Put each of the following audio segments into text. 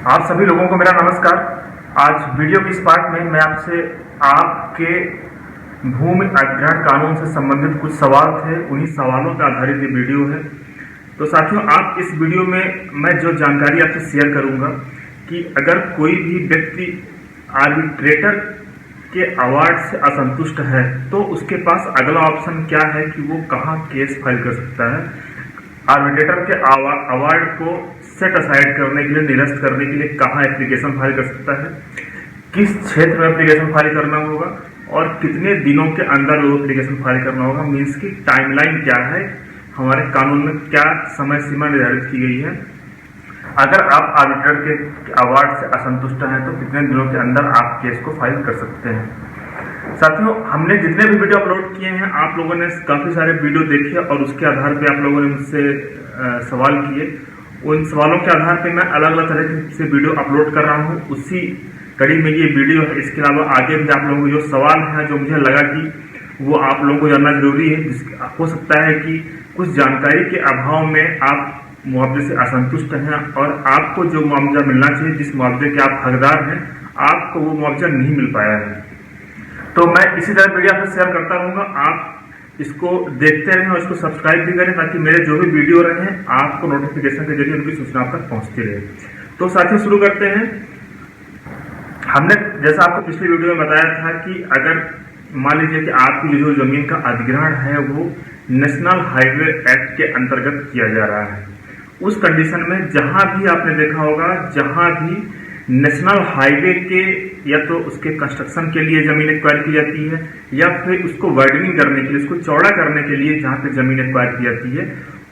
आप सभी लोगों को मेरा नमस्कार। आज वीडियो की इस पार्ट में मैं आपसे आपके भूमि अधिग्रहण कानून से संबंधित कुछ सवाल थे, उन्हीं सवालों पर आधारित ये वीडियो है। तो साथियों, आप इस वीडियो में मैं जो जानकारी आपसे शेयर करूंगा कि अगर कोई भी व्यक्ति आर्बिट्रेटर के अवार्ड से असंतुष्ट है तो उसके पास अगला ऑप्शन क्या है कि वो कहाँ केस फाइल कर सकता है। आर्बिट्रेटर के अवार्ड को सेट असाइड करने के लिए, निरस्त करने के लिए कहाँ एप्लीकेशन फाइल कर सकता है, किस क्षेत्र में एप्लीकेशन फाइल करना होगा और कितने दिनों के अंदर वो एप्लीकेशन फाइल करना होगा। मीन्स की टाइमलाइन क्या है, हमारे कानून में क्या समय सीमा निर्धारित की गई है। अगर आप आर्बिट्रेटर के अवार्ड से असंतुष्ट हैं तो कितने दिनों के अंदर आप केस को फाइल कर सकते हैं। साथियों, हमने जितने भी वीडियो अपलोड किए हैं, आप लोगों ने काफ़ी सारे वीडियो देखे और उसके आधार पे आप लोगों ने मुझसे सवाल किए। उन सवालों के आधार पे मैं अलग अलग तरह से वीडियो अपलोड कर रहा हूँ। उसी कड़ी में ये वीडियो है। इसके अलावा आगे भी आप लोगों को जो सवाल हैं, जो मुझे लगा कि वो आप लोगों को जानना जरूरी है, हो सकता है कि कुछ जानकारी के अभाव में आप मुआवजे से असंतुष्ट हैं और आपको जो मुआवजा मिलना चाहिए, जिस मुआवजे के आप हकदार हैं, आपको वो मुआवजा नहीं मिल पाया है। तो मैं इसी तरह वीडियो आपसे शेयर करता रहूंगा। आप इसको देखते रहें और इसको सब्सक्राइब भी करें ताकि मेरे जो भी वीडियो रहे आपको नोटिफिकेशन के जरिए उनकी सूचना तक पहुंचती रहे। तो साथियों, शुरू करते हैं। हमने जैसा आपको पिछली वीडियो में बताया था कि अगर मान लीजिए कि आपकी जो जमीन का अधिग्रहण है वो नेशनल हाईवे एक्ट के अंतर्गत किया जा रहा है, उस कंडीशन में जहां भी आपने देखा होगा, जहां भी नेशनल हाईवे के या तो उसके कंस्ट्रक्शन के लिए जमीन एक्वायर की जाती है या फिर उसको वाइडनिंग करने के लिए, उसको चौड़ा करने के लिए जहां पे जमीन एक्वायर की जाती है,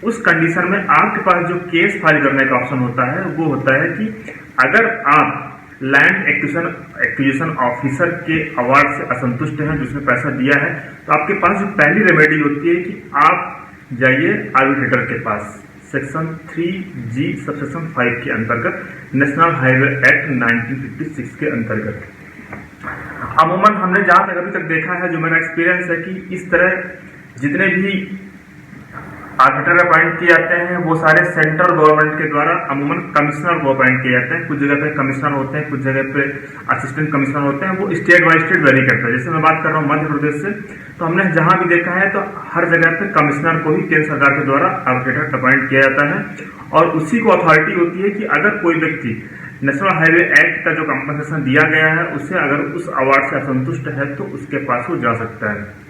उस कंडीशन में आपके पास जो केस फाइल करने का ऑप्शन होता है वो होता है कि अगर आप लैंड एक्विजिशन ऑफिसर के अवार्ड से असंतुष्ट हैं, जिसने पैसा दिया है, तो आपके पास जो पहली रेमेडी होती है कि आप जाइए आर्बिट्रेटर के पास। सेक्शन 3G सबसेक्शन 5 के अंतर्गत, नेशनल हाईवे एक्ट 1956 के अंतर्गत। अमूमन हमने जहां तक अभी तक देखा है, जो मेरा एक्सपीरियंस है कि इस तरह जितने भी आर्बिट्रेटर अपॉइंट किए जाते हैं वो सारे सेंट्रल गवर्नमेंट के द्वारा अमूमन कमिश्नर को अपॉइंट किए जाते हैं। कुछ जगह पे कमिश्नर होते हैं, कुछ जगह पे असिस्टेंट कमिश्नर होते हैं। वो स्टेट बाय स्टेट वेरी करता है। जैसे मैं बात कर रहा हूँ मध्य प्रदेश से, तो हमने जहां भी देखा है तो हर जगह पे कमिश्नर को ही केंद्र सरकार के द्वारा आर्बिट्रेटर अपॉइंट किया जाता है और उसी को अथॉरिटी होती है कि अगर कोई व्यक्ति नेशनल हाईवे एक्ट का जो कंपनसेशन दिया गया है उससे अगर उस अवार्ड से असंतुष्ट है तो उसके पास वो जा सकता है।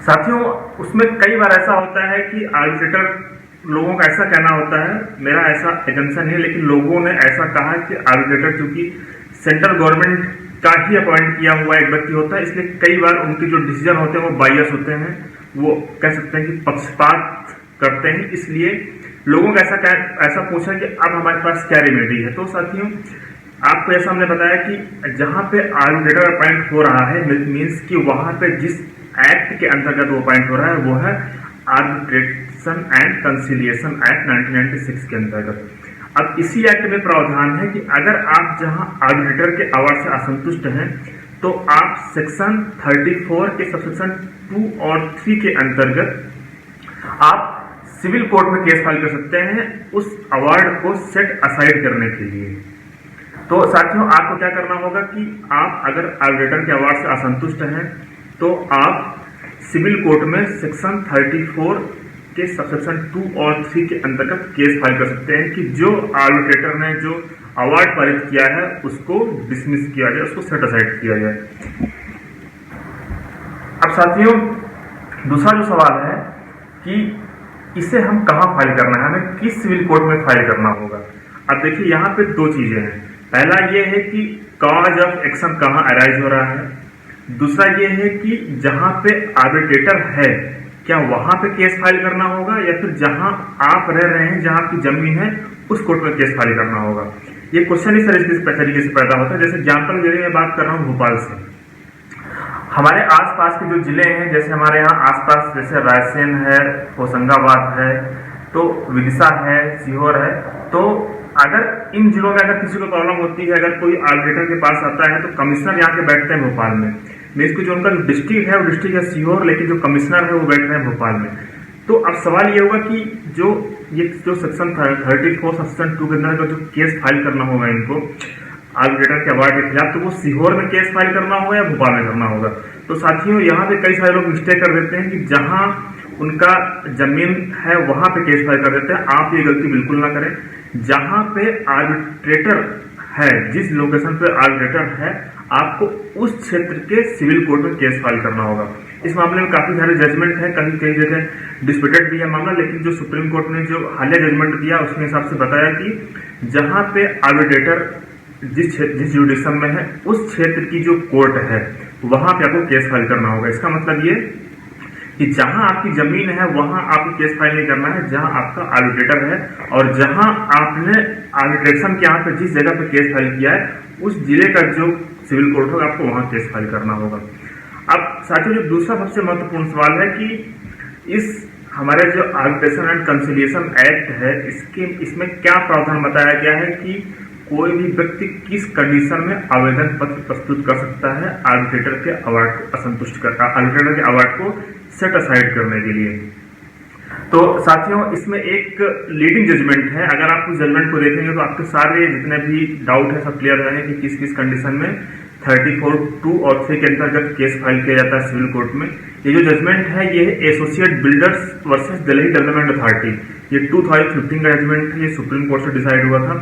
साथियों, उसमें कई बार ऐसा होता है कि आर्बिट्रेटर लोगों का ऐसा कहना होता है, मेरा ऐसा एजेंशन है, लेकिन लोगों ने ऐसा कहा कि आर्बिट्रेटर चूंकि सेंट्रल गवर्नमेंट का ही अपॉइंट किया हुआ एक व्यक्ति होता है, इसलिए कई बार उनके जो डिसीजन होते हैं वो बायस होते हैं, वो कह सकते हैं कि पक्षपात करते हैं। इसलिए लोगों का ऐसा पूछा कि अब हमारे पास क्या रेमेडी है। तो साथियों, आपको ऐसा हमने बताया कि जहां पे आर्बिट्रेटर अपॉइंट हो रहा है, मीन्स कि वहां पे जिस एक्ट के अंतर्गत वो अपॉइंट हो रहा है वो है आर्बिट्रेशन एंड कंसिलिएशन एक्ट 1996 के अंतर्गत। अब इसी एक्ट में प्रावधान है कि अगर आप जहां आर्बिट्रेटर के अवार्ड से असंतुष्ट हैं तो आप सेक्शन 34 के सबसेक्शन 2 और 3 के अंतर्गत आप सिविल कोर्ट में केस फाइल कर सकते हैं उस अवार्ड को सेट असाइड करने के लिए। तो साथियों, आपको क्या करना होगा कि आप अगर आर्बिट्रेटर के अवार्ड से असंतुष्ट हैं तो आप सिविल कोर्ट में सेक्शन 34 के सबसेक्शन 2 और 3 के अंतर्गत केस फाइल कर सकते हैं कि जो आर्बिट्रेटर ने जो अवार्ड पारित किया है उसको डिसमिस किया जाए, उसको सेट असाइड किया जाए। अब साथियों, दूसरा जो सवाल है कि इसे हम कहां फाइल करना है, हमें किस सिविल कोर्ट में फाइल करना होगा। अब देखिए, यहाँ पे दो चीजें हैं। पहला ये है कि कॉज ऑफ एक्शन कहां अराइज हो रहा है, दूसरा ये है कि जहां पे आर्बिट्रेटर है क्या वहां पे केस फाइल करना होगा या फिर जहां आप रह रहे हैं, जहां आपकी जमीन है, उस कोर्ट में केस फाइल करना होगा। ये क्वेश्चन इस तरीके से पैदा होता है। जैसे एग्जाम्पल के लिए मैं बात कर रहा हूँ भोपाल से। हमारे आसपास के जो जिले हैं, जैसे हमारे यहाँ आसपास जैसे रायसेन है, होशंगाबाद है, तो विदिशा है, सीहोर है, तो अगर इन जिलों में अगर किसी को प्रॉब्लम होती है, अगर कोई आर्बिट्रेटर के पास आता है तो कमिश्नर यहाँ के बैठते हैं भोपाल में। मीन्स जो उनका जो डिस्ट्रिक्ट है वो डिस्ट्रिक्ट है सीहोर, लेकिन जो कमिश्नर है वो बैठ रहे हैं भोपाल में। तो अब सवाल ये होगा कि जो ये जो सेक्शन 34 सेक्शन 2 के अंदर का जो केस फाइल करना होगा इनको आर्बिट्रेटर के अवार्ड के खिलाफ, तो वो सीहोर में केस फाइल करना होगा या भोपाल में करना होगा। तो साथियों यहाँ पे कई सारे लोग मिस्टेक कर देते हैं कि जहाँ उनका जमीन है वहां पे केस फाइल कर देते हैं। आप ये गलती बिल्कुल ना करें। जहां पे आर्बिट्रेटर है, जिस लोकेशन पे आर्बिट्रेटर है, आपको उस क्षेत्र के सिविल कोर्ट में केस फाइल करना होगा। इस मामले में काफी सारे जजमेंट है, कई जगह डिस्प्यूटेड भी है मामला, लेकिन जो सुप्रीम कोर्ट ने जो हालिया जजमेंट दिया उसके हिसाब से बताया कि जहां पे आर्बिट्रेटर जिस जुडिक्शन में है उस क्षेत्र की जो कोर्ट है वहां पे आपको केस फाइल करना होगा। इसका मतलब ये कि जहां आपकी जमीन है वहां आपको केस फाइल नहीं करना है जहां आपका आर्बिट्रेटर है, और जहां आपने आर्बिट्रेशन के यहाँ पे जिस जगह पे केस फाइल किया है उस जिले का जो सिविल कोर्ट होगा आपको वहां केस फाइल करना होगा। अब साथियों जो दूसरा सबसे महत्वपूर्ण सवाल है कि इस हमारे जो आर्बिट्रेशन एंड कंसिलिएशन एक्ट है इसमें क्या प्रावधान बताया गया है कि कोई भी व्यक्ति किस कंडीशन में आवेदन पत्र प्रस्तुत कर सकता है आर्बिट्रेटर के अवार्ड को असंतुष्ट करता, आर्बिट्रेटर के अवार्ड को सेट असाइड करने के लिए। तो साथियों इसमें एक लीडिंग जजमेंट है। अगर आप उस जजमेंट को देखेंगे तो आपके सारे जितने भी डाउट है सब क्लियर हो जाएंगे कि किस किस कंडीशन में 34(2) और 3 के अंतर्गत केस फाइल किया जाता है सिविल कोर्ट में। ये जो जजमेंट है ये associate builders versus Delhi development authority, ये 2015 का जजमेंट है, ये सुप्रीम कोर्ट से डिसाइड हुआ था।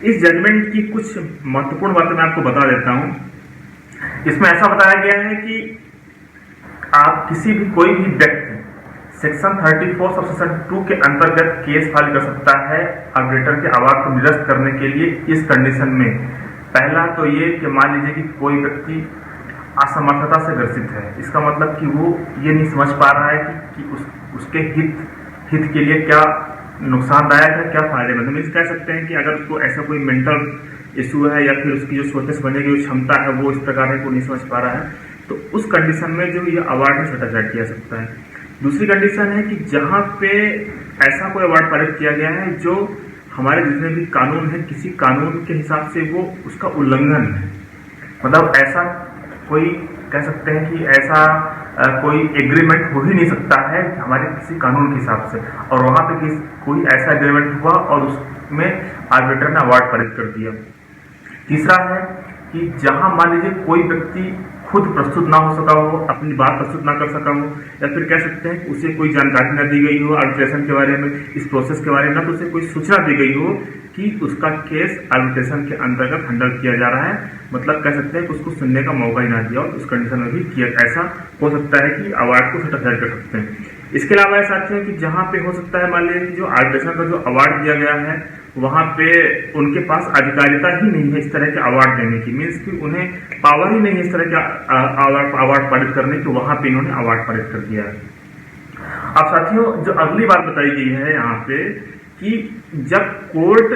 इस जजमेंट की कुछ महत्वपूर्ण बातें मैं आपको बता देता हूं। इसमें ऐसा बताया गया है कि आप कोई भी व्यक्ति सेक्शन 34 सबसेक्शन 2 के अंतर्गत केस फाइल कर सकता है आर्बिट्रेटर के अवार्ड को निरस्त करने के लिए इस कंडीशन में। पहला तो ये कि मान लीजिए कि कोई व्यक्ति असमर्थता से ग्रसित है, इसका मतलब कि वो ये नहीं समझ पा रहा है कि उसके हित के लिए क्या नुकसानदायक है क्या फायदेमंद है। मीन्स कह सकते हैं कि अगर उसको ऐसा कोई मेंटल इशू है या फिर उसकी जो सोचने से बनने की जो क्षमता है वो इस प्रकार है को नहीं समझ पा रहा है, तो उस कंडीशन में जो ये अवार्ड है सेट असाइड किया सकता है। दूसरी कंडीशन है कि जहां पे ऐसा कोई अवार्ड पारित किया गया है जो हमारे जितने भी कानून है किसी कानून के हिसाब से वो उसका उल्लंघन है, मतलब ऐसा कोई कह सकते हैं कि ऐसा कोई एग्रीमेंट हो ही नहीं सकता है हमारे किसी कानून के हिसाब से, और वहां पे कोई ऐसा एग्रीमेंट हुआ और उसमें आर्बिट्रेटर ने अवार्ड पारित कर दिया। तीसरा है कि जहां मान लीजिए कोई व्यक्ति खुद प्रस्तुत ना हो सका हो, अपनी बात प्रस्तुत ना कर सका हो, या फिर कह सकते हैं कि उसे कोई जानकारी न दी गई हो आर्बिट्रेशन के बारे में, इस प्रोसेस के बारे में, ना तो उसे कोई सूचना दी गई हो कि उसका केस आर्बिट्रेशन के अंतर्गत हैंडल किया जा रहा है, मतलब कह सकते हैं कि उसको सुनने का मौका ही ना दिया, और उस कंडीशन में भी किया ऐसा हो सकता है कि अवार्ड को सेट असाइड कर सकते हैं। इसके अलावा ऐसा है कि जहां पे हो सकता है मान लीजिए कि जो आर्बिट्रेशन का जो अवार्ड दिया गया है वहां पे उनके पास अधिकारिता ही नहीं है इस तरह के अवार्ड देने की, मीन्स कि उन्हें पावर ही नहीं है इस तरह के अवार्ड पारित करने की, वहां पे इन्होंने अवार्ड पारित कर दिया है। अब साथियों जो अगली बात बताई गई है यहाँ पे कि जब कोर्ट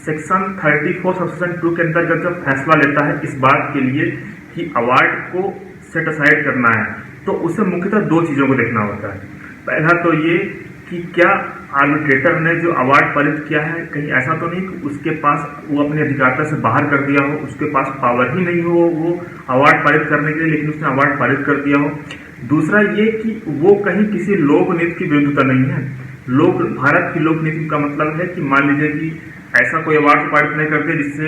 सेक्शन 34 सबसेक्शन 2 के अंतर्गत जब फैसला लेता है इस बात के लिए कि अवार्ड को सेट असाइड करना है, तो उसे मुख्यतः दो चीजों को देखना होता है। पहला तो ये कि क्या आर्बिट्रेटर ने जो अवार्ड पारित किया है कहीं ऐसा तो नहीं कि उसके पास वो अपने अधिकारता से बाहर कर दिया हो, उसके पास पावर ही नहीं हो वो अवार्ड पारित करने के लिए, लेकिन उसने अवार्ड पारित कर दिया हो। दूसरा ये कि वो कहीं किसी लोक नीति की विरुद्धता नहीं है। भारत की लोक नीति का मतलब है कि मान लीजिए कि ऐसा कोई अवार्ड पारित नहीं करते जिससे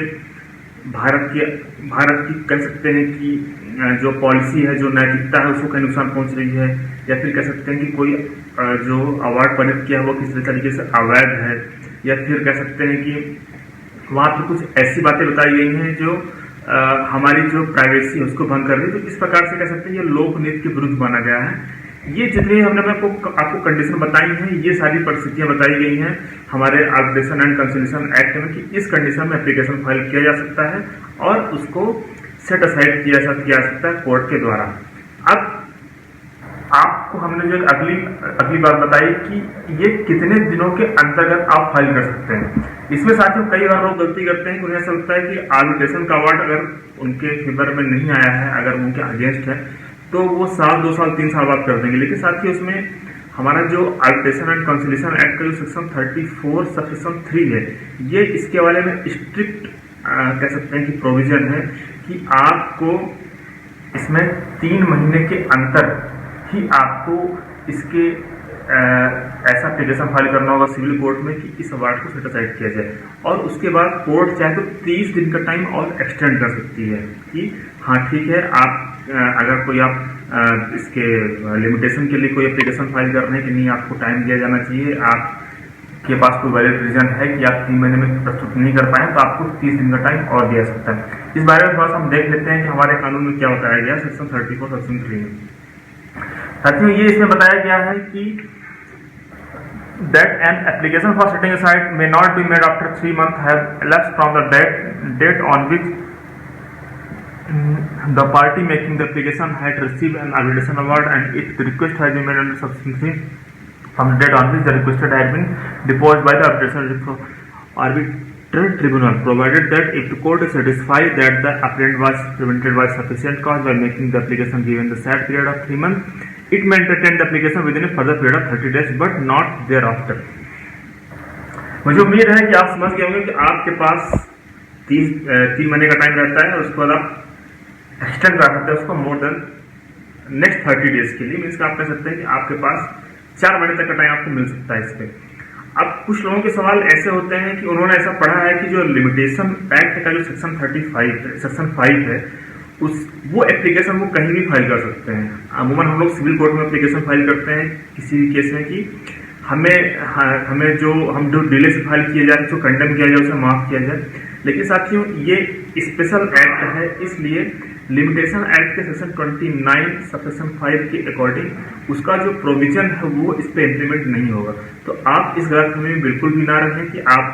भारत की कह सकते हैं कि जो पॉलिसी है जो नैतिकता है उसको कहीं नुकसान पहुंच रही है, या फिर कह सकते हैं कि कोई जो अवार्ड पारित किया है वो किसी तरीके से अवैध है, या फिर कह सकते हैं कि वहां पर कुछ ऐसी बातें बताई गई हैं जो हमारी जो प्राइवेसी है उसको भंग कर रही है। तो इस प्रकार से कह सकते हैं ये लोक नीति के विरुद्ध माना गया है। ये जितनी हमने आपको कंडीशन बताई हैं ये सारी परिस्थितियां बताई गई हैं हमारे आर्बिट्रेशन एंड कंसिलिएशन एक्ट में कि इस कंडीशन में एप्लीकेशन फाइल किया जा सकता है और उसको सेट असाइड किया जा सकता है कोर्ट के द्वारा। अब आपको हमने जो अगली बात बताई कि ये कितने दिनों के अंतर्गत आप फाइल कर सकते हैं। इसमें साथियों कई बार लोग गलती करते हैं कि उन्हें ऐसा लगता है कि आर्बिट्रेशन का अवार्ड अगर उनके फेवर में नहीं आया है, अगर उनके अगेंस्ट है, तो वो साल 2 साल 3 साल बाद कर देंगे। लेकिन साथियों उसमें हमारा जो आर्बिट्रेशन एंड कंसिलिएशन एक्ट का जो सेक्शन 34 सबसेक्शन 3 है ये इसके बारे में स्ट्रिक्ट कह सकते हैं कि प्रोविजन है कि आपको इसमें 3 महीने के अंतर ही आपको इसके ऐसा एप्लीकेशन फाइल करना होगा सिविल कोर्ट में कि इस अवार्ड को सेट असाइड किया जाए, और उसके बाद कोर्ट चाहे तो 30 दिन का टाइम और एक्सटेंड कर सकती है कि हाँ ठीक है, आप अगर कोई आप इसके लिमिटेशन के लिए कोई एप्लीकेशन फाइल कर रहे हैं कि नहीं, आपको टाइम दिया जाना चाहिए, आपके पास कोई वैलिड रीजन है कि आप 3 महीने में प्रस्तुत नहीं कर पाए, तो आपको 30 दिन का टाइम और दिया सकता है। इस बारे में थोड़ा सा हम देख लेते हैं कि हमारे कानून में क्या बताया गया सेक्शन 34 सेक्शन 3 में। साथियों, ये इसमें बताया गया है कि that an application for setting aside may not be made after 3 months have elapsed from the date on which the party making the application had received an arbitration award, and if the request has been made under section 3 from the date on which the requested had been deposed by the arbitral tribunal, provided that if the court is satisfied that the applicant was prevented by sufficient cause by making the application given the said period of 3 months, it may entertain the application within a further period of 30 days but not thereafter। मुझे उम्मीद है कि आप समझ गए होंगे कि आपके पास 3 महीने का टाइम रहता है, और उसके बाद आप एक्सटेंड कर सकते हैं उसको मोर देन नेक्स्ट 30 डेज के लिए। मीन्स आप कह सकते हैं कि आपके पास 4 महीने तक का टाइम आपको मिल सकता है इस पे। अब कुछ लोगों के सवाल ऐसे होते हैं कि उन्होंने ऐसा पढ़ा है कि जो लिमिटेशन एक्ट का जो सेक्शन 5 है वो एप्लीकेशन वो कहीं भी फाइल कर सकते हैं। अमूमन हम लोग सिविल कोर्ट में एप्लीकेशन फाइल करते हैं किसी भी केस में कि हमें जो डिले से फाइल किए जाए, जो कंडेम किया जाए उसे माफ किया जाए। लेकिन साथियों, ये स्पेशल एक्ट है, इसलिए लिमिटेशन एक्ट के सेक्शन 29 सबसेक्शन 5 के अकॉर्डिंग उसका जो प्रोविजन है वो इस पे इम्प्लीमेंट नहीं होगा। तो आप इस गलतफहमी में बिल्कुल भी ना रहें कि आप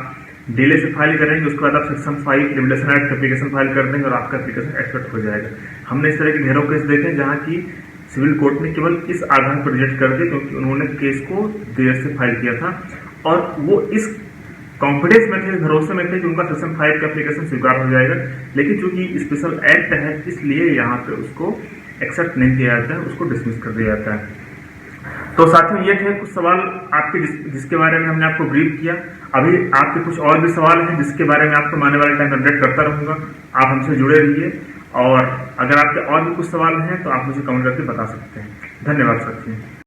डिले से फाइल करेंगे, उसके बाद आप section 5 limitation act application file कर देंगे और आपका एप्लीकेशन एक्सेप्ट हो जाएगा। हमने इस तरह के ढेरों केस देखे जहां की सिविल कोर्ट ने केवल इस आधार पर रिजेक्ट कर दिया क्योंकि उन्होंने केस को देर से फाइल किया था, और वो इस कॉन्फिडेंस में थे, भरोसे में थे कि उनका सेक्शन 5 का एप्लीकेशन स्वीकार हो जाएगा। लेकिन चूंकि स्पेशल एक्ट है, इसलिए यहाँ पे उसको एक्सेप्ट नहीं किया जाता है, उसको डिसमिस कर दिया जाता है। तो साथियों, ये थे कुछ सवाल आपके जिसके बारे में हमने आपको ब्रीफ किया। अभी आपके कुछ और भी सवाल हैं जिसके बारे में आपको आने वाले टाइम अपडेट करता रहूंगा। आप हमसे जुड़े रहिए, और अगर आपके और भी कुछ सवाल हैं तो आप मुझे कमेंट करके बता सकते हैं। धन्यवाद साथियों।